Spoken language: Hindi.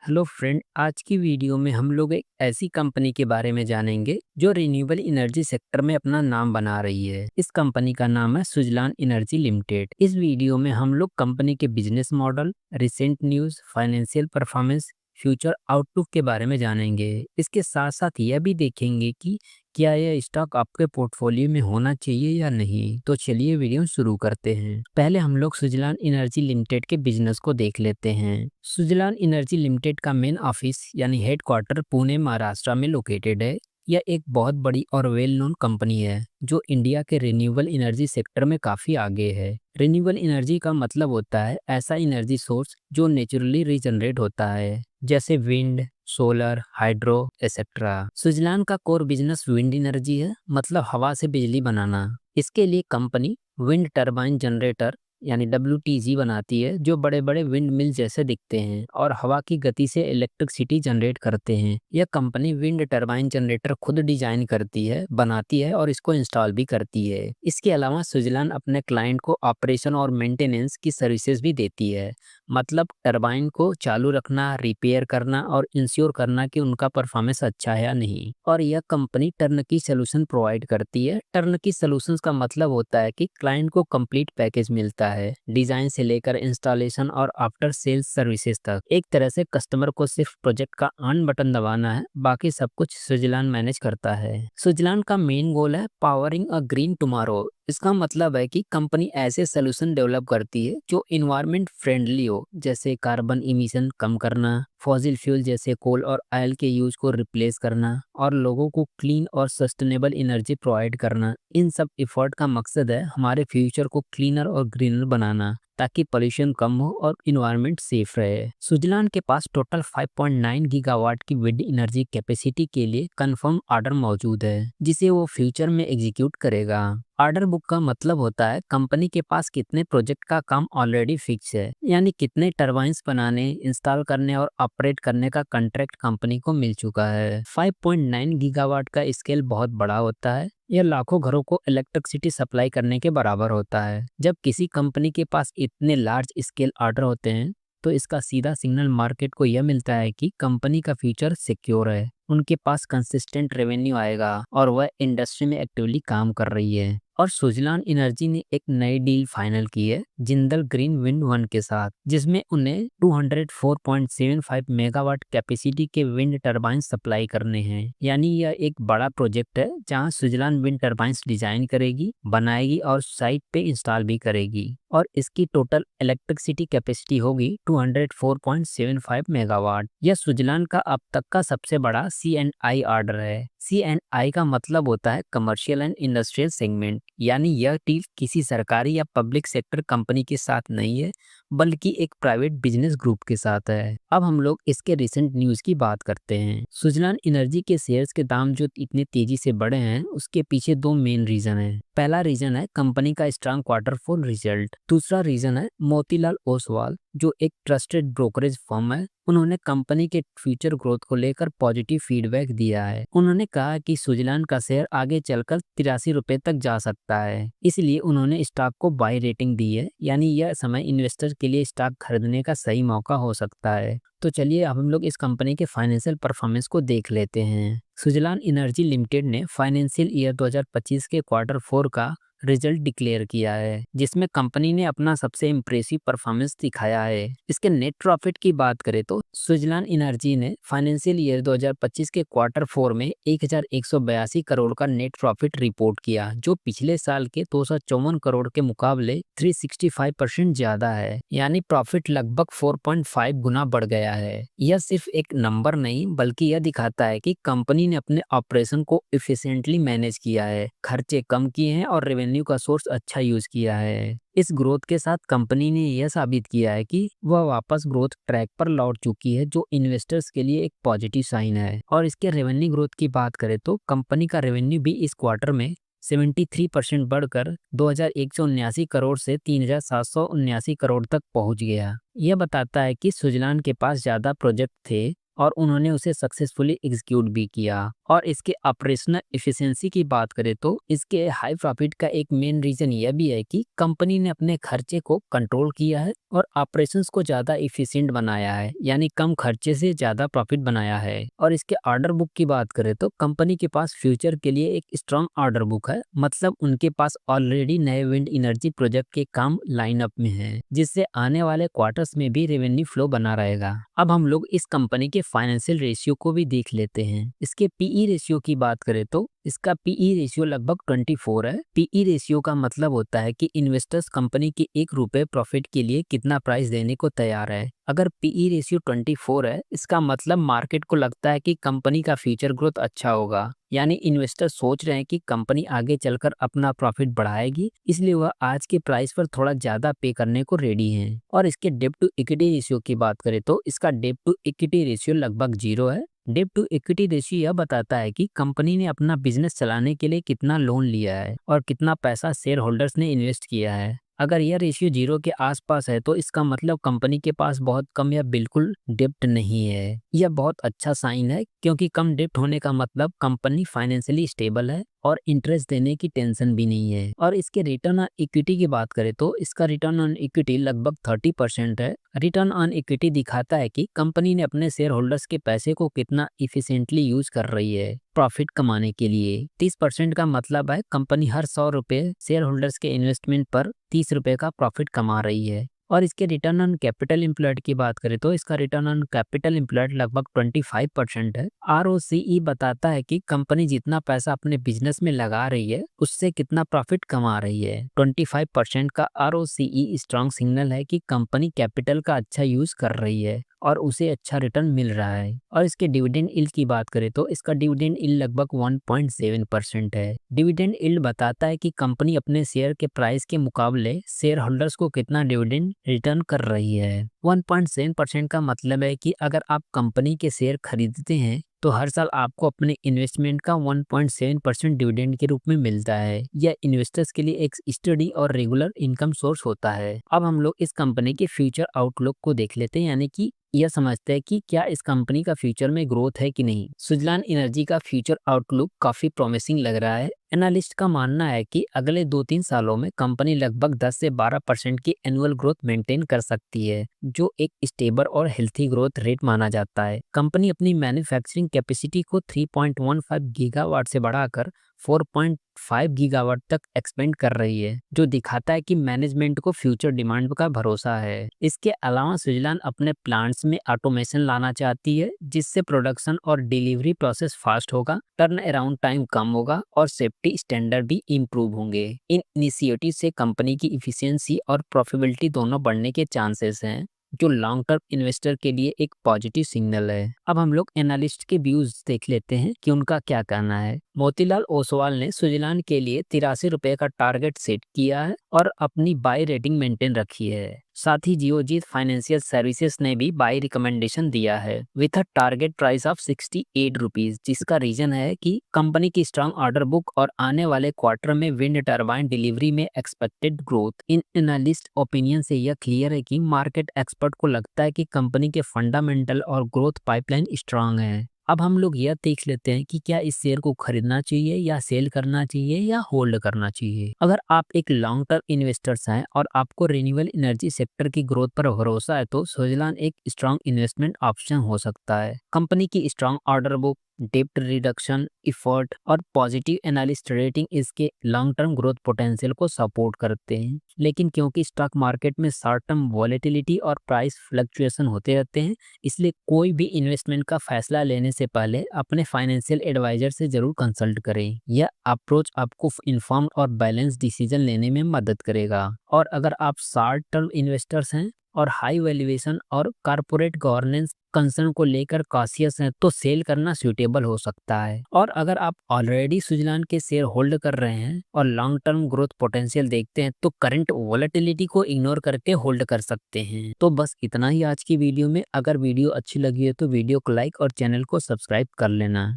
हेलो फ्रेंड, आज की वीडियो में हम लोग एक ऐसी कंपनी के बारे में जानेंगे जो रिन्यूएबल एनर्जी सेक्टर में अपना नाम बना रही है। इस कंपनी का नाम है सुजलान एनर्जी लिमिटेड। इस वीडियो में हम लोग कंपनी के business model, recent news, financial performance, future outlook के बारे में जानेंगे। इसके साथ साथ यह भी देखेंगे कि क्या यह स्टॉक आपके पोर्टफोलियो में होना चाहिए या नहीं। तो चलिए वीडियो शुरू करते हैं। पहले हम लोग सुजलान एनर्जी लिमिटेड के बिजनेस को देख लेते हैं। सुजलान एनर्जी लिमिटेड का मेन ऑफिस यानी हेडक्वार्टर पुणे महाराष्ट्र में लोकेटेड है। यह एक बहुत बड़ी और वेल नोन कंपनी है जो इंडिया के रिन्यूएबल एनर्जी सेक्टर में काफी आगे है। रिन्यूएबल एनर्जी का मतलब होता है ऐसा एनर्जी सोर्स जो नेचुरली रीजनरेट होता है, जैसे विंड, सोलर, हाइड्रो एक्सेट्रा। सुजलान का कोर बिजनेस विंड एनर्जी है, मतलब हवा से बिजली बनाना। इसके लिए कंपनी विंड टरबाइन जनरेटर यानी WTG बनाती है जो बड़े बड़े विंड मिल जैसे दिखते हैं और हवा की गति से इलेक्ट्रिसिटी जनरेट करते हैं। यह कंपनी विंड टरबाइन जनरेटर खुद डिजाइन करती है, बनाती है और इसको इंस्टॉल भी करती है। इसके अलावा सुजलान अपने क्लाइंट को ऑपरेशन और मेंटेनेंस की सर्विसेज भी देती है, मतलब टरबाइन को चालू रखना, रिपेयर करना और इंश्योर करना कि उनका परफॉर्मेंस अच्छा है या नहीं। और यह कंपनी टर्नकी सॉल्यूशन प्रोवाइड करती है। टर्नकी सॉल्यूशंस का मतलब होता है कि क्लाइंट को कंप्लीट पैकेज मिलता है, डिजाइन से लेकर इंस्टॉलेशन और आफ्टर सेल्स सर्विसेज तक। एक तरह से कस्टमर को सिर्फ प्रोजेक्ट का ऑन बटन दबाना है, बाकी सब कुछ सुजलान मैनेज करता है। सुजलान का मेन गोल है पावरिंग अ ग्रीन टुमारो। इसका मतलब है कि कंपनी ऐसे सोल्यूशन डेवलप करती है जो इन्वायरमेंट फ्रेंडली हो, जैसे कार्बन इमिशन कम करना, फॉसिल फ्यूल जैसे कोल और ऑयल के यूज को रिप्लेस करना और लोगों को क्लीन और सस्टेनेबल एनर्जी प्रोवाइड करना। इन सब एफर्ट का मकसद है हमारे फ्यूचर को क्लीनर और ग्रीनर बनाना, ताकि पोल्यूशन कम हो और इन्वायरमेंट सेफ रहे। सुजलान के पास टोटल 5.9 गीगावाट की विंड एनर्जी कैपेसिटी के लिए कंफर्म ऑर्डर मौजूद है, जिसे वो फ्यूचर में एग्जीक्यूट करेगा। ऑर्डर बुक का मतलब होता है कंपनी के पास कितने प्रोजेक्ट का काम ऑलरेडी फिक्स है, यानी कितने टरबाइंस बनाने, इंस्टॉल करने और ऑपरेट करने का कॉन्ट्रैक्ट कंपनी को मिल चुका है। 5.9 गीगावाट का स्केल बहुत बड़ा होता है। यह लाखों घरों को इलेक्ट्रिसिटी सप्लाई करने के बराबर होता है। जब किसी कंपनी के पास इतने लार्ज स्केल ऑर्डर होते हैं तो इसका सीधा सिग्नल मार्केट को यह मिलता है कि कंपनी का फ्यूचर सिक्योर है, उनके पास कंसिस्टेंट रेवेन्यू आएगा और वह इंडस्ट्री में एक्टिवली काम कर रही है। और सुजलान एनर्जी ने एक नई डील फाइनल की है जिंदल ग्रीन विंड वन के साथ, जिसमें उन्हें 204.75 मेगावाट कैपेसिटी के विंड टरबाइन सप्लाई करने हैं। यानी यह एक बड़ा प्रोजेक्ट है जहां सुजलान विंड टरबाइंस डिजाइन करेगी, बनाएगी और साइट पे इंस्टॉल भी करेगी। और इसकी टोटल इलेक्ट्रिसिटी कैपेसिटी होगी 204.75 मेगावाट। यह सुजलान का अब तक का सबसे बड़ा C&I ऑर्डर है। C&I का मतलब होता है कमर्शियल एंड इंडस्ट्रियल सेगमेंट, यानी यह डील किसी सरकारी या पब्लिक सेक्टर कंपनी के साथ नहीं है, बल्कि एक प्राइवेट बिजनेस ग्रुप के साथ है। अब हम लोग इसके रिसेंट न्यूज़ की बात करते हैं। सुजलान एनर्जी के शेयर्स के दाम जो इतने तेजी से बढ़े हैं, उसके पीछे दो मेन रीजन है। पहला रीजन है कंपनी का स्ट्रॉन्ग क्वार्टर फोर रिजल्ट। दूसरा रीजन है मोतीलाल ओसवाल, जो एक ट्रस्टेड ब्रोकरेज फर्म है। उन्होंने कंपनी के फ्यूचर ग्रोथ को लेकर पॉजिटिव फीडबैक दिया है। उन्होंने कहा कि सुजलान का शेयर आगे चलकर 83 रुपए तक जा सकता है, इसलिए उन्होंने स्टॉक को बाय रेटिंग दी है। यानी यह समय इन्वेस्टर के लिए स्टॉक खरीदने का सही मौका हो सकता है। तो चलिए अब हम लोग इस कंपनी के फाइनेंशियल परफॉर्मेंस को देख लेते हैं। सुजलान एनर्जी लिमिटेड ने फाइनेंशियल ईयर 2025 के क्वार्टर फोर का रिजल्ट डिक्लेयर किया है, जिसमें कंपनी ने अपना सबसे इम्प्रेसिव परफॉर्मेंस दिखाया है। इसके नेट प्रॉफिट की बात करें तो सुजलान एनर्जी ने फाइनेंशियल ईयर 2025 के क्वार्टर फोर में 1182 करोड़ का नेट प्रॉफिट रिपोर्ट किया, जो पिछले साल के 254 करोड़ के मुकाबले 365% ज्यादा है। यानी प्रॉफिट लगभग 4.5 गुना बढ़ गया है। यह सिर्फ एक नंबर नहीं, बल्कि यह दिखाता है कि कंपनी ने अपने ऑपरेशन को इफिशिएंटली मैनेज किया है, खर्चे कम किए हैं और रेवेन्यू का सोर्स अच्छा यूज किया है। इस ग्रोथ के साथ कंपनी ने यह साबित किया है कि वह वापस ग्रोथ ट्रैक पर लौट चुकी है, जो इन्वेस्टर्स के लिए एक पॉजिटिव साइन है। और इसके रेवेन्यू ग्रोथ की बात करें तो कंपनी का रेवेन्यू भी इस क्वार्टर में 73% बढ़कर 2179 करोड़ से 3779 करोड़ तक पहुंच गया। यह बताता है कि सुजलान के पास ज्यादा प्रोजेक्ट थे और उन्होंने उसे सक्सेसफुली एग्जीक्यूट भी किया। और इसके ऑपरेशनल एफिशिएंसी की बात करें तो इसके हाई प्रॉफिट का एक मेन रीजन यह भी है कि कंपनी ने अपने खर्चे को कंट्रोल किया है और ऑपरेशंस को ज्यादा इफिशिएंट बनाया है, यानी कम खर्चे से ज्यादा प्रॉफिट बनाया है। और इसके ऑर्डर बुक की बात करें तो कंपनी के पास फ्यूचर के लिए एक स्ट्रॉन्ग ऑर्डर बुक है, मतलब उनके पास ऑलरेडी नए विंड एनर्जी प्रोजेक्ट के काम लाइन अप में है, जिससे आने वाले क्वार्टर्स में भी रेवेन्यू फ्लो बना रहेगा। अब हम लोग इस कंपनी के फाइनेंशियल रेशियो को भी देख लेते हैं। इसके पीई रेशियो की बात करें तो इसका पीई रेशियो लगभग 24 है। पीई रेशियो का मतलब होता है कि इन्वेस्टर्स कंपनी के 1 रुपए प्रॉफिट के लिए कितना प्राइस देने को तैयार है। अगर पीई रेशियो 24 है, इसका मतलब मार्केट को लगता है कि कंपनी का फ्यूचर ग्रोथ अच्छा होगा, यानी इन्वेस्टर सोच रहे हैं कि कंपनी आगे चलकर अपना प्रॉफिट बढ़ाएगी, इसलिए वह आज के प्राइस पर थोड़ा ज्यादा पे करने को रेडी हैं। और इसके डेब्ट टू इक्विटी रेशियो की बात करें तो इसका डेब्ट टू इक्विटी रेशियो लगभग 0 है। डेब्ट टू इक्विटी रेशियो यह बताता है कि कंपनी ने अपना बिजनेस चलाने के लिए कितना लोन लिया है और कितना पैसा शेयर होल्डर्स ने इन्वेस्ट किया है। अगर यह रेशियो 0 के आसपास है तो इसका मतलब कंपनी के पास बहुत कम या बिल्कुल डेब्ट नहीं है। यह बहुत अच्छा साइन है, क्योंकि कम डेब्ट होने का मतलब कंपनी फाइनेंशियली स्टेबल है और इंटरेस्ट देने की टेंशन भी नहीं है। और इसके रिटर्न ऑन इक्विटी की बात करें तो इसका रिटर्न ऑन इक्विटी लगभग 30% है। रिटर्न ऑन इक्विटी दिखाता है कि कंपनी ने अपने शेयर होल्डर्स के पैसे को कितना इफिशिएंटली यूज कर रही है प्रॉफिट कमाने के लिए। 30% का मतलब है कंपनी हर 100 रुपए शेयर होल्डर्स के इन्वेस्टमेंट पर 30 रुपए का प्रॉफिट कमा रही है। और इसके रिटर्न ऑन कैपिटल एम्प्लॉयड की बात करें तो इसका रिटर्न ऑन कैपिटल एम्प्लॉयड लगभग 25% है। आरओसीई बताता है कि कंपनी जितना पैसा अपने बिजनेस में लगा रही है उससे कितना प्रॉफिट कमा रही है। 25% का आरओसीई स्ट्रॉन्ग सिग्नल है कि कंपनी कैपिटल का अच्छा यूज कर रही है और उसे अच्छा रिटर्न मिल रहा है। और इसके डिविडेंड यील्ड की बात करें तो इसका डिविडेंड यील्ड लगभग 1.7% है। डिविडेंड यील्ड बताता है कि कंपनी अपने शेयर के प्राइस के मुकाबले शेयर होल्डर्स को कितना डिविडेंड रिटर्न कर रही है। 1.7% का मतलब है कि अगर आप कंपनी के शेयर खरीदते हैं तो हर साल आपको अपने इन्वेस्टमेंट का 1.7% डिविडेंड के रूप में मिलता है। यह इन्वेस्टर्स के लिए एक स्टडी और रेगुलर इनकम सोर्स होता है। अब हम लोग इस कंपनी के फ्यूचर आउटलुक को देख लेते हैं, यानी कि यह समझते हैं कि क्या इस कंपनी का फ्यूचर में ग्रोथ है कि नहीं। सुजलान एनर्जी का फ्यूचर आउटलुक काफी प्रॉमिसिंग लग रहा है। एनालिस्ट का मानना है कि अगले 2-3 सालों में कंपनी लगभग 10 से 12% की एनुअल ग्रोथ मेंटेन कर सकती है, जो एक स्टेबल और हेल्थी ग्रोथ रेट माना जाता है। कंपनी अपनी मैन्युफैक्चरिंग कैपेसिटी को 3.15 गीगावाट से बढ़ाकर 4.5 गीगावाट तक एक्सपेंड कर रही है, जो दिखाता है कि मैनेजमेंट को फ्यूचर डिमांड का भरोसा है। इसके अलावा सुजलान अपने प्लांट्स में ऑटोमेशन लाना चाहती है, जिससे प्रोडक्शन और डिलीवरी प्रोसेस फास्ट होगा, टर्न अराउंड टाइम कम होगा और सेफ्टी स्टैंडर्ड भी इम्प्रूव होंगे। इन इनिशिएटिव से कंपनी की इफिशियंसी और प्रॉफिटेबिलिटी दोनों बढ़ने के चांसेस हैं, जो लॉन्ग टर्म इन्वेस्टर के लिए एक पॉजिटिव सिग्नल है। अब हम लोग एनालिस्ट के व्यूज देख लेते हैं कि उनका क्या कहना है। मोतीलाल ओसवाल ने सुजलान के लिए 83 रुपए का टारगेट सेट किया है और अपनी बाय रेटिंग मेंटेन रखी है। साथ ही जियोजीत फाइनेंशियल सर्विसेज ने भी बाय रिकमेंडेशन दिया है with a target price of 68 rupees, जिसका रीजन है कि कंपनी की स्ट्रांग ऑर्डर बुक और आने वाले क्वार्टर में विंड टरबाइन डिलीवरी में एक्सपेक्टेड ग्रोथ। इन एनालिस्ट ओपिनियन से यह क्लियर है कि मार्केट एक्सपर्ट को लगता है कि कंपनी के फंडामेंटल और ग्रोथ पाइपलाइन स्ट्रांग है। अब हम लोग यह देख लेते हैं कि क्या इस शेयर को खरीदना चाहिए या सेल करना चाहिए या होल्ड करना चाहिए। अगर आप एक लॉन्ग टर्म इन्वेस्टर्स हैं और आपको रिन्यूएबल एनर्जी सेक्टर की ग्रोथ पर भरोसा है तो सुजलान एक स्ट्रांग इन्वेस्टमेंट ऑप्शन हो सकता है। कंपनी की स्ट्रांग ऑर्डर बुक, डेब्ट रिडक्शन इफर्ट और पॉजिटिव एनालिस्ट रेटिंग इसके लॉन्ग टर्म ग्रोथ पोटेंशियल को सपोर्ट करते हैं। लेकिन क्योंकि स्टॉक मार्केट में शॉर्ट टर्म वॉलेटिलिटी और प्राइस फ्लक्चुएशन होते रहते हैं, इसलिए कोई भी इन्वेस्टमेंट का फैसला लेने से पहले अपने फाइनेंशियल एडवाइजर से जरूर कंसल्ट करें। यह अप्रोच आपको इन्फॉर्म्ड और बैलेंस डिसीजन लेने में मदद करेगा। और अगर आप शॉर्ट टर्म इन्वेस्टर्स हैं और हाई वैल्यूएशन और कॉर्पोरेट गवर्नेंस कंसर्न को लेकर कॉशियस हैं तो सेल करना सूटेबल हो सकता है। और अगर आप ऑलरेडी सुजलान के शेयर होल्ड कर रहे हैं और लॉन्ग टर्म ग्रोथ पोटेंशियल देखते हैं तो करंट वोलेटिलिटी को इग्नोर करके होल्ड कर सकते हैं। तो बस इतना ही आज की वीडियो में। अगर वीडियो अच्छी लगी है तो वीडियो को लाइक और चैनल को सब्सक्राइब कर लेना।